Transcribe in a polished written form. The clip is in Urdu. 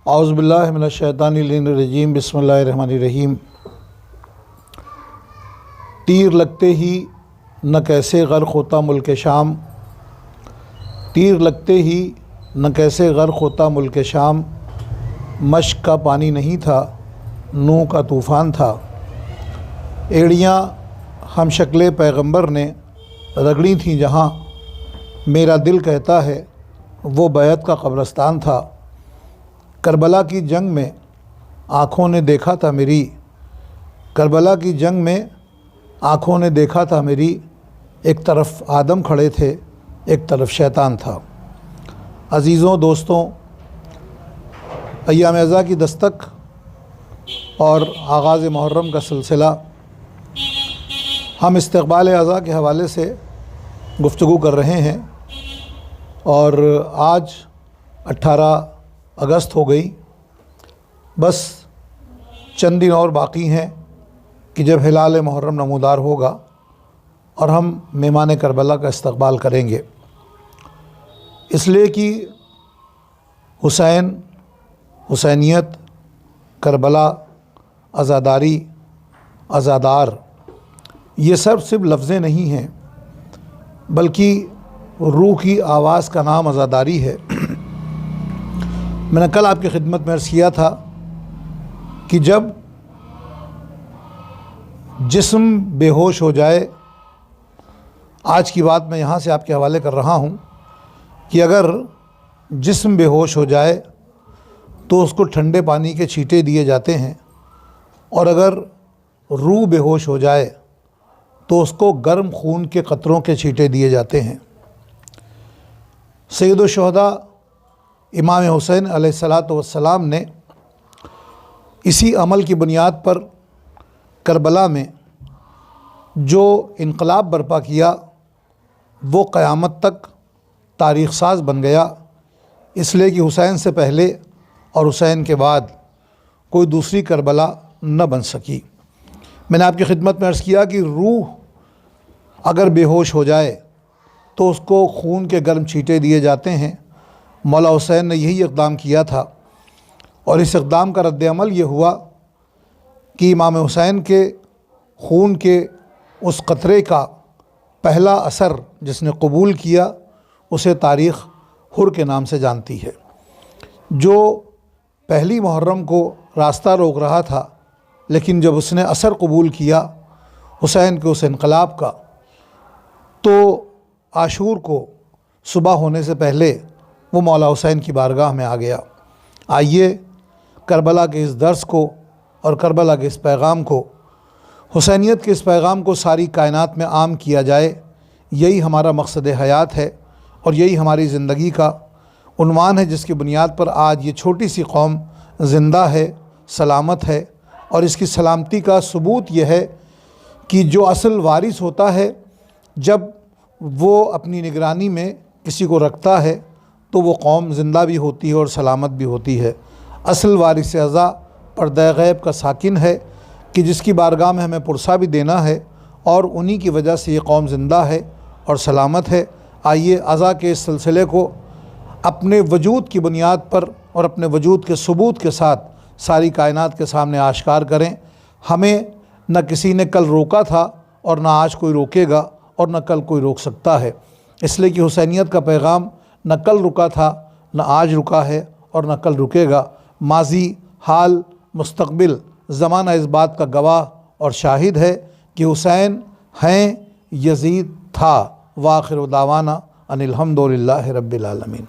اعوذ باللہ من الشیطان الرجیم بسم اللہ الرحمن الرحیم۔ تیر لگتے ہی نہ کیسے غرق ہوتا ملک شام، تیر لگتے ہی نہ کیسے غرق ہوتا ملک شام، مشک کا پانی نہیں تھا نوح کا طوفان تھا۔ ایڑیاں ہم شکل پیغمبر نے رگڑی تھیں جہاں، میرا دل کہتا ہے وہ بیعت کا قبرستان تھا۔ کربلا کی جنگ میں آنکھوں نے دیکھا تھا میری، کربلا کی جنگ میں آنکھوں نے دیکھا تھا میری، ایک طرف آدم کھڑے تھے ایک طرف شیطان تھا۔ عزیزوں دوستوں، ایام اعزاء کی دستک اور آغاز محرم کا سلسلہ، ہم استقبال اعزاء کے حوالے سے گفتگو کر رہے ہیں اور آج 18 اگست ہو گئی۔ بس چند دن اور باقی ہیں کہ جب ہلال محرم نمودار ہوگا اور ہم مہمان کربلا کا استقبال کریں گے، اس لیے کہ حسین، حسینیت، کربلا، عزاداری، عزادار، یہ صرف لفظیں نہیں ہیں بلکہ روح کی آواز کا نام عزاداری ہے۔ میں نے کل آپ کی خدمت میں عرض کیا تھا کہ جب جسم بے ہوش ہو جائے، آج کی بات میں یہاں سے آپ کے حوالے کر رہا ہوں کہ اگر جسم بے ہوش ہو جائے تو اس کو ٹھنڈے پانی کے چھینٹے دیے جاتے ہیں، اور اگر روح بے ہوش ہو جائے تو اس کو گرم خون کے قطروں کے چھینٹے دیے جاتے ہیں۔ سید الشہداء امام حسین علیہ السلام نے اسی عمل کی بنیاد پر کربلا میں جو انقلاب برپا کیا وہ قیامت تک تاریخ ساز بن گیا، اس لیے کہ حسین سے پہلے اور حسین کے بعد کوئی دوسری کربلا نہ بن سکی۔ میں نے آپ کی خدمت میں عرض کیا کہ روح اگر بے ہوش ہو جائے تو اس کو خون کے گرم چھینٹے دیے جاتے ہیں۔ مولا حسین نے یہی اقدام کیا تھا، اور اس اقدام کا رد عمل یہ ہوا کہ امام حسین کے خون کے اس قطرے کا پہلا اثر جس نے قبول کیا اسے تاریخ حر کے نام سے جانتی ہے۔ جو پہلی محرم کو راستہ روک رہا تھا، لیکن جب اس نے اثر قبول کیا حسین کے اس انقلاب کا، تو عاشور کو صبح ہونے سے پہلے وہ مولا حسین کی بارگاہ میں آ گیا۔ آئیے کربلا کے اس درس کو اور کربلا کے اس پیغام کو، حسینیت کے اس پیغام کو ساری کائنات میں عام کیا جائے۔ یہی ہمارا مقصد حیات ہے اور یہی ہماری زندگی کا عنوان ہے، جس کی بنیاد پر آج یہ چھوٹی سی قوم زندہ ہے، سلامت ہے، اور اس کی سلامتی کا ثبوت یہ ہے کہ جو اصل وارث ہوتا ہے جب وہ اپنی نگرانی میں کسی کو رکھتا ہے تو وہ قوم زندہ بھی ہوتی ہے اور سلامت بھی ہوتی ہے۔ اصل وارث اعضا پردہ غیب کا ساکن ہے کہ جس کی بارگاہ میں ہمیں پرسہ بھی دینا ہے، اور انہی کی وجہ سے یہ قوم زندہ ہے اور سلامت ہے۔ آئیے عزا کے اس سلسلے کو اپنے وجود کی بنیاد پر اور اپنے وجود کے ثبوت کے ساتھ ساری کائنات کے سامنے آشکار کریں۔ ہمیں نہ کسی نے کل روکا تھا اور نہ آج کوئی روکے گا اور نہ کل کوئی روک سکتا ہے، اس لیے کہ حسینیت کا پیغام نہ کل رکا تھا، نہ آج رکا ہے اور نہ کل رکے گا۔ ماضی، حال، مستقبل، زمانہ اس بات کا گواہ اور شاہد ہے کہ حسین ہیں، یزید تھا۔ وآخر دعوانا ان الحمد للہ رب العالمین۔